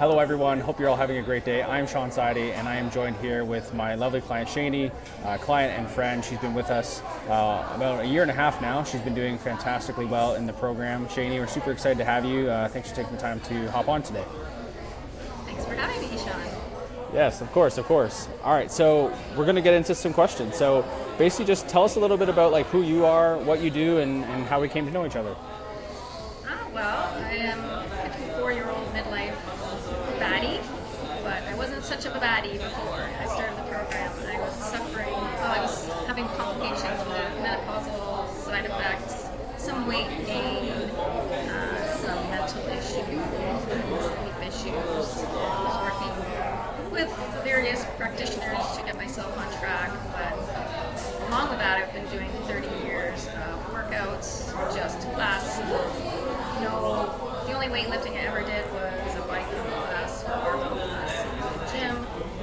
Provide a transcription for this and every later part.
Hello everyone, hope you're all having a great day. I'm Shaun Sidey and I am joined here with my lovely client Shani, client and friend. She's been with us about a year and a half now. She's been doing fantastically well in the program. Shani, we're super excited to have you. Thanks for taking the time to hop on today. Thanks for having me, Shaun. Yes, of course. All right, so we're going to get into some questions. So basically just tell us a little bit about like who you are, what you do, and how we came to know each other. Well, I am a 54-year-old midlife baddie, but I wasn't such of a baddie before I started the program. I was having complications with menopausal side effects, some weight gain, some mental issues, sleep issues. I was working with various practitioners to get myself on track, but along with that, I've been doing 30 years of workouts, just classes. The only weightlifting I ever did was a bike class or a barbell class in the gym,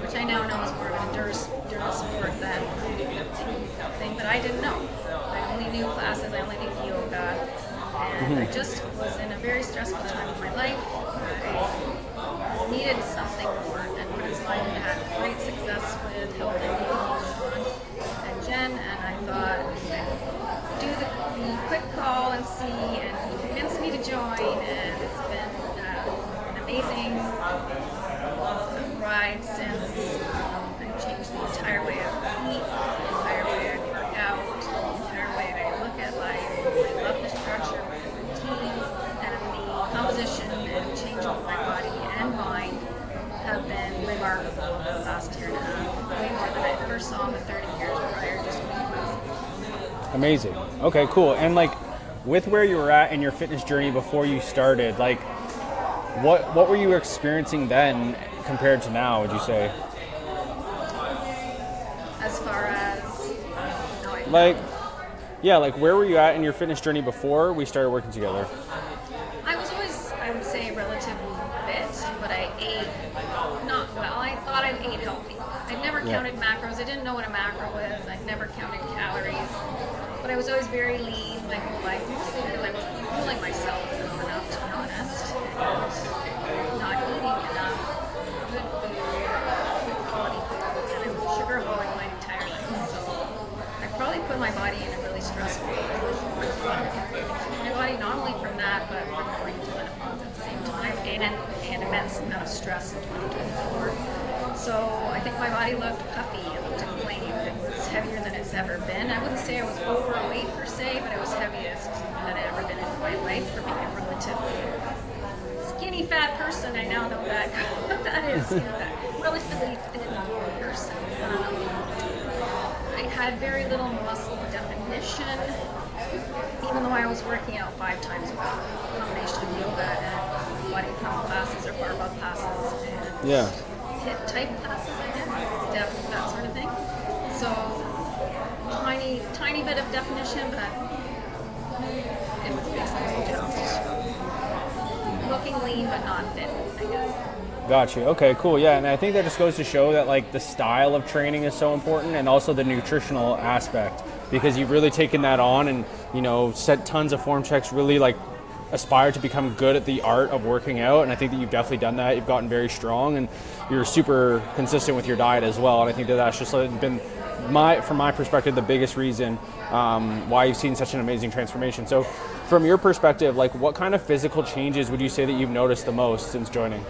which I now know is more of an endurance sport than a thing, but I didn't know. I only knew classes, I only knew yoga, and I just was in a very stressful time of my life. I needed something more, and I had great success with HealthNU and Jen, and I thought I'd do the quick call and see, and he convinced me to join, and it's been an amazing ride since. I've changed the entire way I eat, the entire way I work out, the entire way I look at life. I love the structure, my routine, and the composition and change of my body and mind have been remarkable over the last year and a half, way more than I ever saw in the 30 years prior to me. Amazing. Okay, cool. And like with where you were at in your fitness journey before you started, like what were you experiencing then compared to now, would you say? As far as like where were you at in your fitness journey before we started working together? I was always, I would say, relatively fit, but I ate not well. I thought I ate healthy. I'd never counted macros. I didn't know what a macro was. I'd never counted calories. But I was always very lean my whole life because I was fooling myself enough, to be honest, and not eating enough good food, good quality food, and I was sugar avoiding my entire life. So I probably put my body in a really stressful my body, not only from that, but from going to menopause at the same time, and an immense amount of stress in 2024. So I think my body looked puffy, it looked inflamed, it was heavier than it's ever been. I wouldn't say I was overweight per se, but it was heaviest that I'd ever been in my life for being a relatively skinny fat person. I now know that what that is, that relatively thin person. I had very little muscle definition, even though I was working out 5 times a week, a combination of yoga and body pump classes or barbell classes and HIIT type classes I did, step, that sort of thing. So tiny bit of definition, but it was basically just looking lean but not fit, I guess. Got you. Okay, cool. Yeah, and I think that just goes to show that like the style of training is so important, and also the nutritional aspect, because you've really taken that on and set tons of form checks, really like aspire to become good at the art of working out. And I think that you've definitely done that. You've gotten very strong, and you're super consistent with your diet as well. And I think that that's just been from my perspective, the biggest reason why you've seen such an amazing transformation. So from your perspective, like what kind of physical changes would you say that you've noticed the most since joining?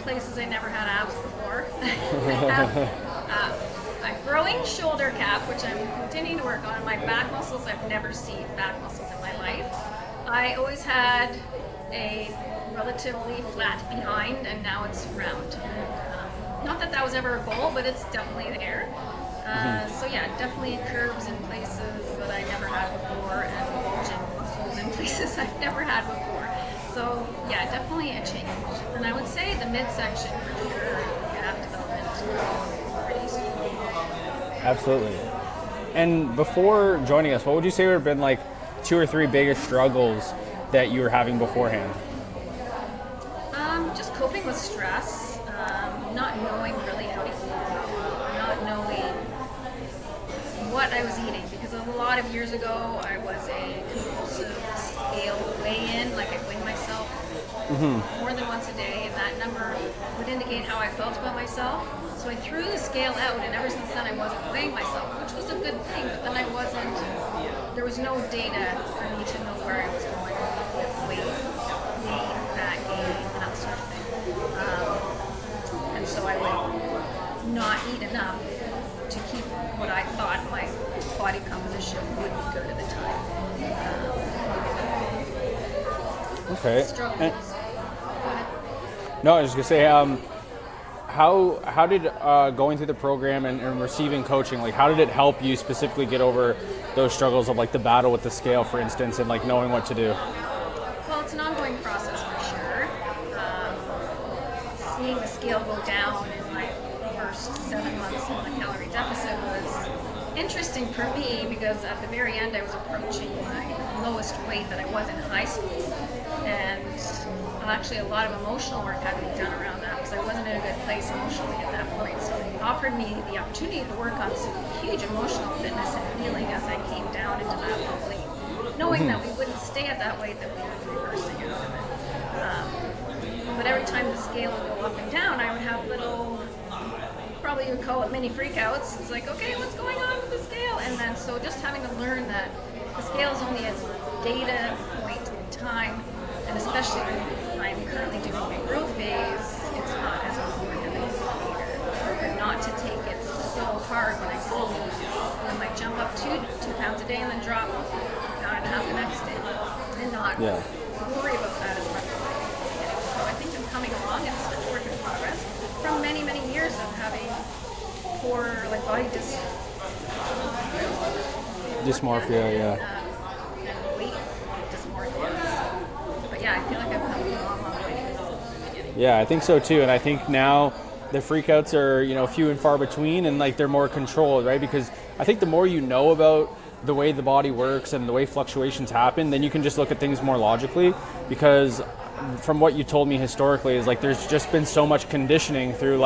Places I never had abs before. I have a growing shoulder cap, which I'm continuing to work on. My back muscles, I've never seen back muscles in my life. I always had a relatively flat behind, and now it's round. Not that was ever a goal, but it's definitely there. So yeah, definitely curves in places that I never had before, and bulging muscles in places I've never had before. So yeah, definitely a change. And I would say the midsection for sure, calf development is pretty smooth. Absolutely. And before joining us, what would you say would have been like 2 or 3 biggest struggles that you were having beforehand? Just coping with stress, not knowing really how to eat, not knowing what I was eating, because a lot of years ago I was a compulsive scale weigh-in, like I weighed myself more than once a day, and that number would indicate how I felt about myself. So I threw the scale out, and ever since then I wasn't weighing myself, which was a good thing, but then there was no data for me to know where I was going with weight gain, fat gain, that sort of thing. And so I would not eat enough to keep what I thought my body composition would be good at the time. Okay. Struggles. No, I was just gonna say, how did going through the program and receiving coaching, like how did it help you specifically get over those struggles of like the battle with the scale, for instance, and like knowing what to do? Well, it's an ongoing process for sure. Seeing the scale go down in my first 7 months in the calorie deficit was interesting for me because at the very end I was approaching my lowest weight that I was in high school, and actually a lot of emotional work had to be done around that because I wasn't in a good place emotionally at that point. So it offered me the opportunity to work on some huge emotional fitness and healing as I came down into that low weight, knowing that we wouldn't stay at that weight, that we would be reversing out of it. But every time the scale would go up and down, I would have little, probably you would call it mini freakouts. It's like, okay, what's going on with the scale? And then so just having to learn that the scale is only a data point in time, and especially when I'm currently doing my growth phase, it's not as important of an indicator. And not to take it so hard when I go. I might jump up 2 pounds a day and then drop pound and a half the next day, and not worry about that as much as I did. So I think I'm coming along, and it's such a work in progress from many, many years of having poor body dysmorphia, and weight dysmorphia. But yeah, I feel like I've come a long, long way from the beginning. Yeah, I think so too, and I think now the freakouts are few and far between, and like they're more controlled, right? Because I think the more you know about the way the body works and the way fluctuations happen, then you can just look at things more logically. Because from what you told me historically is like there's just been so much conditioning through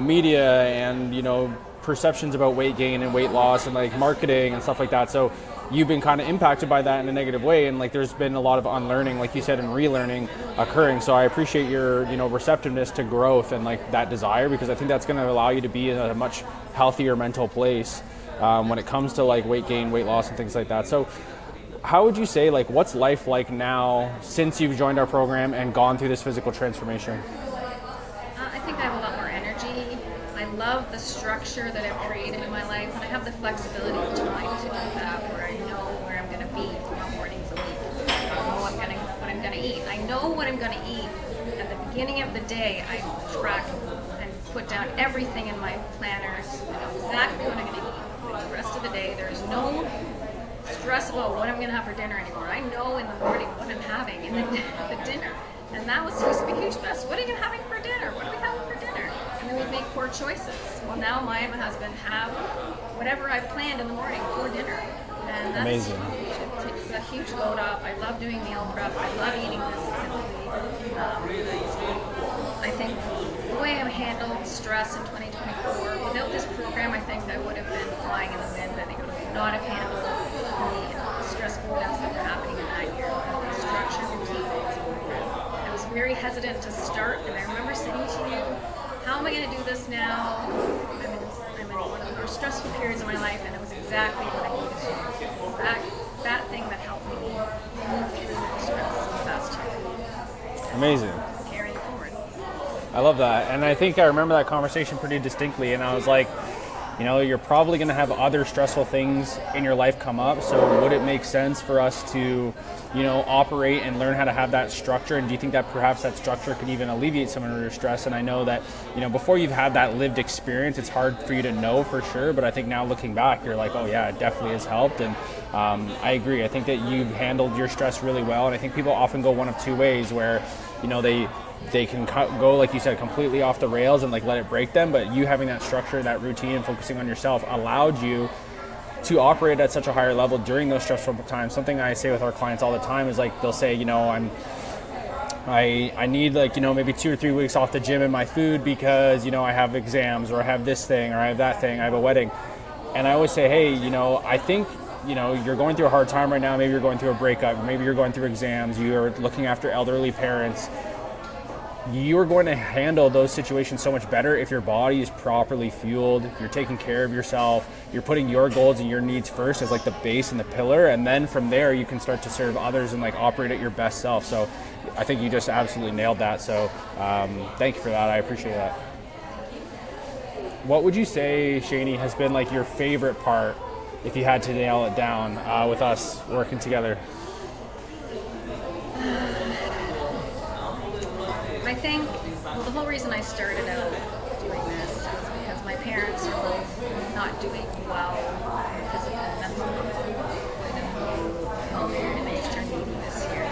media and perceptions about weight gain and weight loss and like marketing and stuff like that. So you've been kind of impacted by that in a negative way, and like there's been a lot of unlearning, like you said, and relearning occurring. So I appreciate your receptiveness to growth and like that desire, because I think that's going to allow you to be in a much healthier mental place when it comes to like weight gain, weight loss, and things like that. So how would you say, like, what's life like now since you've joined our program and gone through this physical transformation? I think I have a lot more energy. I love the structure that I've created in my life, and I have the flexibility of time to do that, where I know where I'm going to be 4 mornings a week. I know what I'm going to eat. I know what I'm going to eat. At the beginning of the day, I track and put down everything in my planners. I know exactly what I'm going to eat. For the rest of the day, there's no stress about what I'm going to have for dinner anymore. I know in the morning what I'm having in the dinner. And that was used to be a huge stress. What are you having for dinner? What are we having for dinner? And then we'd make poor choices. Well, now my husband have whatever I planned in the morning for dinner. And that's amazing. It takes a huge load off. I love doing meal prep. I love eating this simply. I think the way I've handled stress in 2024, without this program, I think I would have been flying in the wind. I think I would not have handled the stressful events that were happening in that year. The structure, routine, I was very hesitant to start, and I remember saying to you, how am I going to do this now? I'm in one of the most stressful periods of my life, and it was exactly what I needed to do. That thing that helped me move through the stress the past year. Amazing. Carrying forward. I love that. And I think I remember that conversation pretty distinctly, and I was like, you're probably going to have other stressful things in your life come up, so would it make sense for us to operate and learn how to have that structure? And do you think that perhaps that structure could even alleviate some of your stress? And I know that before you've had that lived experience, it's hard for you to know for sure, but I think now looking back, you're like, oh yeah, it definitely has helped. And I agree. I think that you've handled your stress really well, and I think people often go one of two ways, where they can go, like you said, completely off the rails and like let it break them. But you having that structure, that routine, and focusing on yourself allowed you to operate at such a higher level during those stressful times. Something I say with our clients all the time is like, they'll say, I need maybe 2 or 3 weeks off the gym and my food because, I have exams, or I have this thing, or I have that thing, I have a wedding. And I always say, hey, I think you're going through a hard time right now. Maybe you're going through a breakup. Maybe you're going through exams. You're looking after elderly parents. You're going to handle those situations so much better if your body is properly fueled, you're taking care of yourself, you're putting your goals and your needs first as like the base and the pillar, and then from there you can start to serve others and like operate at your best self. So I think you just absolutely nailed that. So thank you for that. I appreciate that. What would you say, Shani, has been like your favorite part, if you had to nail it down, with us working together? I think, the whole reason I started out doing this was because my parents are both not doing well physically and mentally. And they turned 80 this year.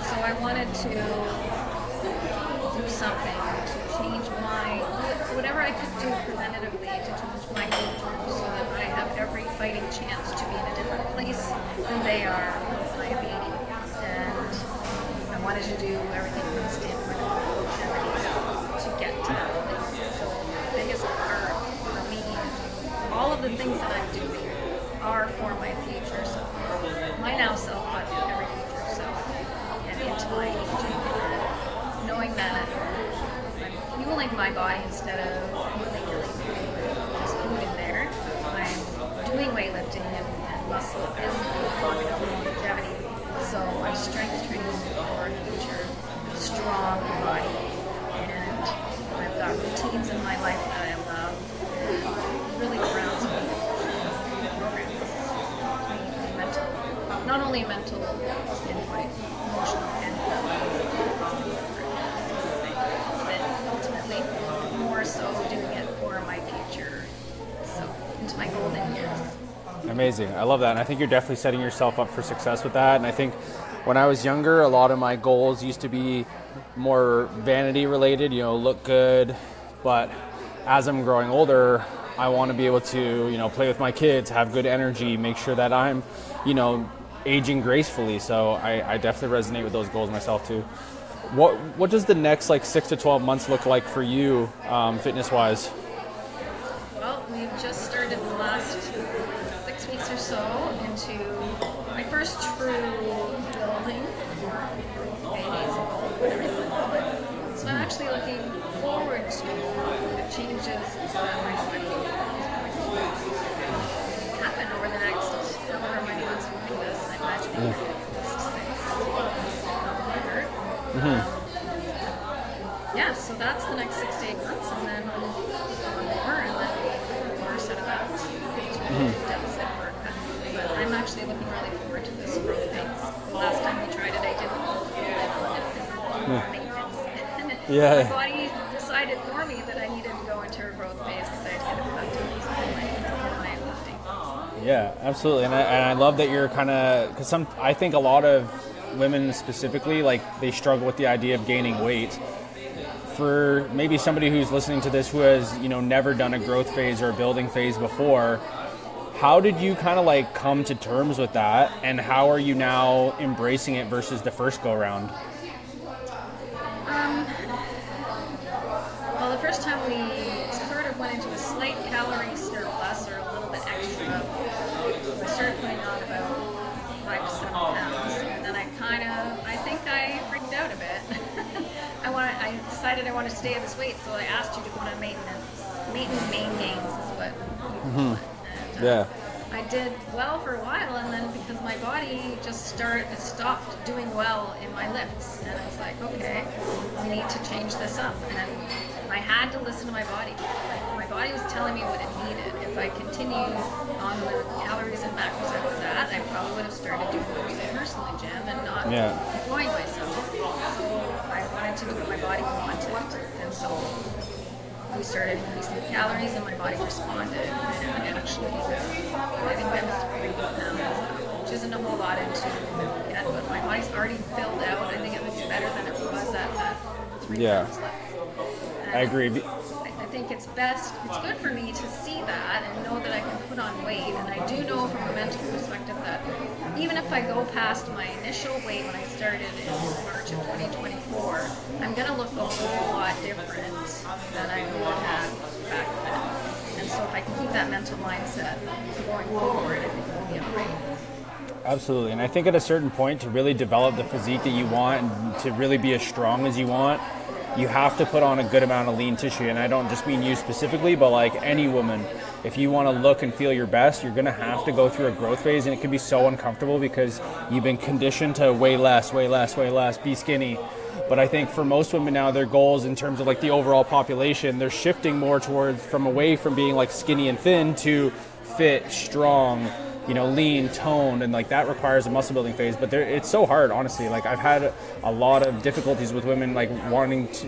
So I wanted to do something to change whatever I could do preventatively to change my age so that I have every fighting chance to be in a different place than they are when I am 80. I wanted to do everything from the standpoint of longevity to get to that place. So the biggest part for me, all of the things that I'm doing are for my future self, my now self, but every future self, and into my aging. Knowing that I'm fueling my body instead of fueling just food in there. I'm doing weightlifting and muscle is part of longevity. So I'm strength training for a future strong body, and I've got routines in my life that I love, and really grounds me in programs, mental, not only mental standpoint, emotional and ultimately more so doing it for my future, so into my golden years. Amazing. I love that. And I think you're definitely setting yourself up for success with that. And I think when I was younger, a lot of my goals used to be more vanity related, look good. But as I'm growing older, I want to be able to, play with my kids, have good energy, make sure that I'm, aging gracefully. So I definitely resonate with those goals myself too. What does the next 6 to 12 months look like for you, fitness wise? Well, we've just started the last 6 weeks or so into my first true building phase, whatever you want to call it. So I'm actually looking forward to the changes that my body is going to happen over the next however many months we'll do this. I imagine at least 6, not longer. Yeah, so that's the next 6 to 8 months, and then more, and then we're set about deficit work. But I'm actually looking really forward to this growth phase. The last time we tried it, I didn't maintenance. Yeah. My body decided for me that I needed to go into a growth phase because I had effectiveness in my lifting. Yeah, absolutely. And I love that you're kind of, because I think a lot of women specifically, they struggle with the idea of gaining weight. For maybe somebody who's listening to this who has, never done a growth phase or a building phase before, how did you kind of come to terms with that, and how are you now embracing it versus the first go round? Well, the first time we sort of went into a slight calorie surplus or a little bit extra, I started putting on about 5 to 7 pounds, and then I think I freaked out a bit. I decided I wanted to stay at this weight, so I asked you to go on maintenance main gains is what we call it. And, Yeah. I did well for a while, and then because my body just stopped doing well in my lifts, and I was like, okay, we need to change this up, and I had to listen to my body. My body was telling me what it needed. If I continued on the calories and macros I was at, I probably would have started doing those personally gym and not enjoying myself. So I wanted to do what my body wanted, and so we started increasing the calories, and my body responded. And I actually, I think I was 3 pounds, which isn't a whole lot into it yet, but my body's already filled out. I think it looks better than it was at that 3 pounds left. And I agree. I think it's good for me to see that and know that I can put on weight. And I do know from a mental perspective that even if I go past my initial weight when I started in March of 2024, I'm going to look a whole lot different than I would have back then. And So if I can keep that mental mindset going forward, I think it'll be all right. Absolutely. And I think at a certain point, to really develop the physique that you want and to really be as strong as you want, you have to put on a good amount of lean tissue. And I don't just mean you specifically, but like any woman, if you want to look and feel your best, you're going to have to go through a growth phase, and it can be so uncomfortable because you've been conditioned to weigh less, be skinny. But I think for most women now, their goals in terms of like the overall population, they're shifting more towards away from being like skinny and thin to fit, strong, lean, toned, and like that requires a muscle building phase. But it's so hard, honestly. Like I've had a lot of difficulties with women like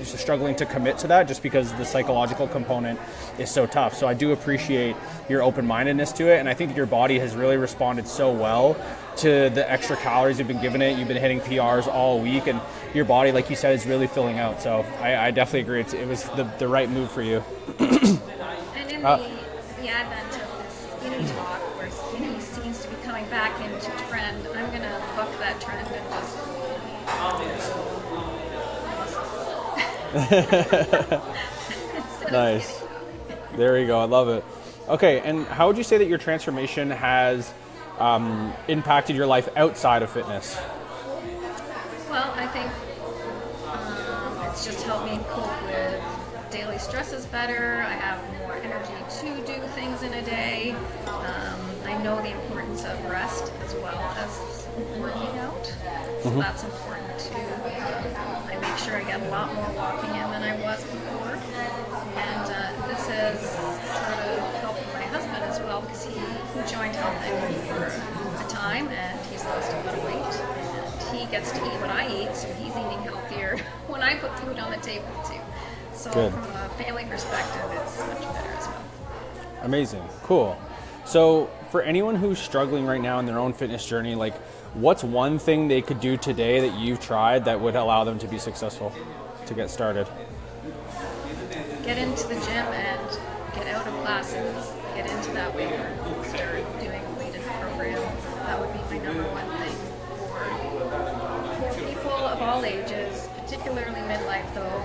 struggling to commit to that just because the psychological component is so tough. So I do appreciate your open-mindedness to it, and I think that your body has really responded so well to the extra calories you've been giving it. You've been hitting PRs all week, and your body, like you said, is really filling out. So I definitely agree. It was the right move for you. And in the advent of this skinny talk, where skinny seems to be coming back into trend, I'm going to buck that trend and just Nice. There you go. I love it. Okay, and how would you say that your transformation has impacted your life outside of fitness? Well, I think it's just helped me cope with daily stresses better. I have more energy to do things in a day. I know the importance of rest as well as working out. So that's important too. I make sure I get a lot more walking in than I was before. And this has sort of helped my husband as well, because he joined HealthNU for a time and he's lost a lot of weight. And he gets to eat what I eat, so he's eating healthier when I put food on the table too. So Good. From a family perspective, it's much better as well. Amazing. Cool. So for anyone who's struggling right now in their own fitness journey, like what's one thing they could do today that you've tried that would allow them to be successful to get started? Get into the gym and get out of classes, get into that weight room, start doing a weighted program. That would be my number one thing for people of all ages, particularly midlife though.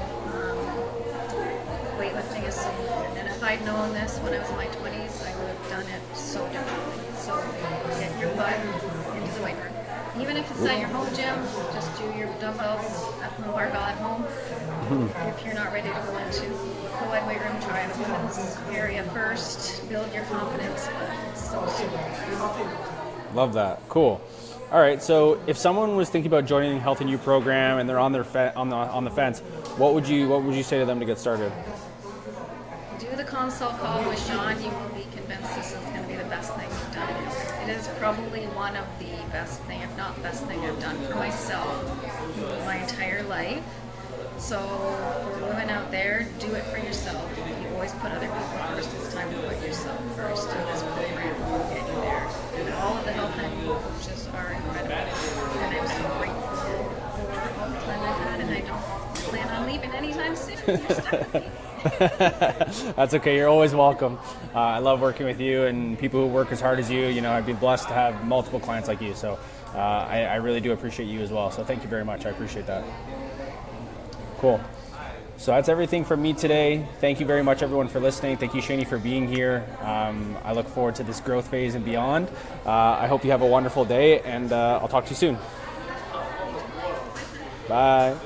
Weightlifting is so important, and if I'd known this when I was in my 20s, I would have done it so differently. So get your butt into the weight room. Even if it's at your home gym, just do your dumbbells at home, barbell at home. If you're not ready to go into a co-ed weight room, try the women's area first. Build your confidence. But it's so important. Love that. Cool. All right. So if someone was thinking about joining the HealthNU program and they're on the fence, what would you say to them to get started? Do the consult call with Shaun. You will be convinced this is going to be the best thing you've done. It is probably one of the best thing, if not best thing I've done for myself my entire life. So for women out there, do it for yourself. You always put other people first. It's time to put yourself first. And this program will get you there. And all of the HealthNU coaches are incredible. And I'm so grateful for all the time I've had, and I don't plan on leaving anytime soon. You're stuck with me. That's okay. You're always welcome. I love working with you and people who work as hard as you. I'd be blessed to have multiple clients like you. So I really do appreciate you as well. So thank you very much. I appreciate that. Cool. So that's everything from me today. Thank you very much, everyone, for listening. Thank you, Shani, for being here. I look forward to this growth phase and beyond. I hope you have a wonderful day, and I'll talk to you soon. Bye.